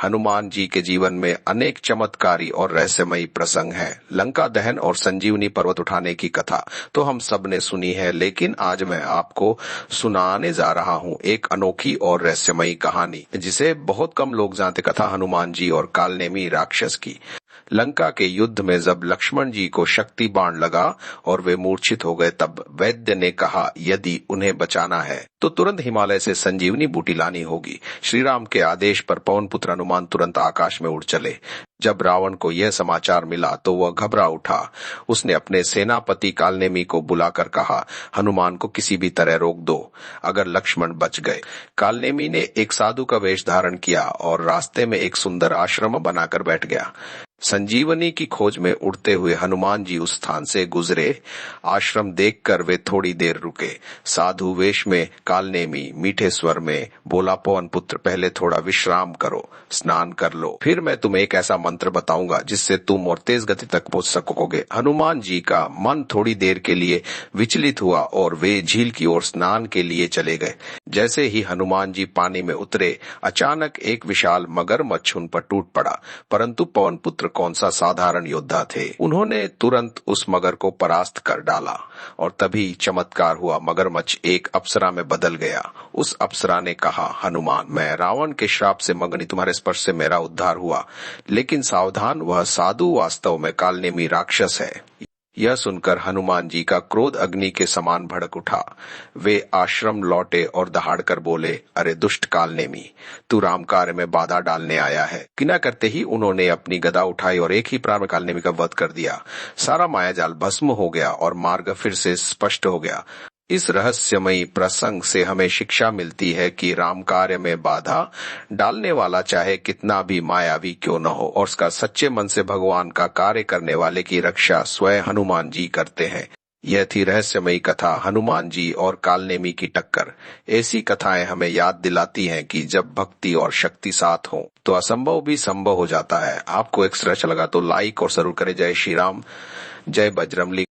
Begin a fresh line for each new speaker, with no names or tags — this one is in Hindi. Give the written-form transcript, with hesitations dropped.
हनुमान जी के जीवन में अनेक चमत्कारी और रहस्यमयी प्रसंग हैं। लंका दहन और संजीवनी पर्वत उठाने की कथा तो हम सब ने सुनी है, लेकिन आज मैं आपको सुनाने जा रहा हूँ एक अनोखी और रहस्यमयी कहानी जिसे बहुत कम लोग जानते। कथा हनुमान जी और कालनेमी राक्षस की। लंका के युद्ध में जब लक्ष्मण जी को शक्ति बाण लगा और वे मूर्छित हो गए, तब वैद्य ने कहा यदि उन्हें बचाना है तो तुरंत हिमालय से संजीवनी बूटी लानी होगी। श्री राम के आदेश पर पवन पुत्र हनुमान तुरंत आकाश में उड़ चले। जब रावण को यह समाचार मिला तो वह घबरा उठा। उसने अपने सेनापति कालनेमी को बुलाकर कहा, हनुमान को किसी भी तरह रोक दो, अगर लक्ष्मण बच गए। कालनेमी ने एक साधु का वेश धारण किया और रास्ते में एक सुंदर आश्रम बनाकर बैठ गया। संजीवनी की खोज में उड़ते हुए हनुमान जी उस स्थान से गुजरे। आश्रम देखकर वे थोड़ी देर रुके। साधु वेश में कालनेमी मीठे स्वर में बोला, पवन पुत्र पहले थोड़ा विश्राम करो, स्नान कर लो, फिर मैं तुम्हें एक ऐसा मंत्र बताऊंगा जिससे तुम और तेज गति तक पहुंच सकोगे। हनुमान जी का मन थोड़ी देर के लिए विचलित हुआ और वे झील की ओर स्नान के लिए चले गए। जैसे ही हनुमान जी पानी में उतरे, अचानक एक विशाल मगरमच्छ उन पर टूट पड़ा। परंतु पवन पुत्र कौन सा साधारण योद्धा थे। उन्होंने तुरंत उस मगर को परास्त कर डाला और तभी चमत्कार हुआ। मगरमच्छ एक अप्सरा में बदल गया। उस अप्सरा ने कहा, हनुमान, मैं रावण के श्राप से मगनी, तुम्हारे स्पर्श से मेरा उद्धार हुआ, लेकिन सावधान, वह साधु वास्तव में कालनेमी राक्षस है। यह सुनकर हनुमान जी का क्रोध अग्नि के समान भड़क उठा। वे आश्रम लौटे और दहाड़कर बोले, अरे दुष्ट कालनेमी, तू राम कार्य में बाधा डालने आया है। किना करते ही उन्होंने अपनी गदा उठाई और एक ही प्राण में कालनेमी का वध कर दिया। सारा मायाजाल भस्म हो गया और मार्ग फिर से स्पष्ट हो गया। इस रहस्यमयी प्रसंग से हमें शिक्षा मिलती है कि राम कार्य में बाधा डालने वाला चाहे कितना भी मायावी क्यों न हो, और उसका सच्चे मन से भगवान का कार्य करने वाले की रक्षा स्वयं हनुमान जी करते हैं। यह थी रहस्यमयी कथा हनुमान जी और कालनेमी की टक्कर। ऐसी कथाएं हमें याद दिलाती हैं कि जब भक्ति और शक्ति साथ हो तो असंभव भी संभव हो जाता है। आपको एक्स्ट्रा अच्छा लगा तो लाइक और जरूर करें। जय श्री राम, जय बजरंगबली।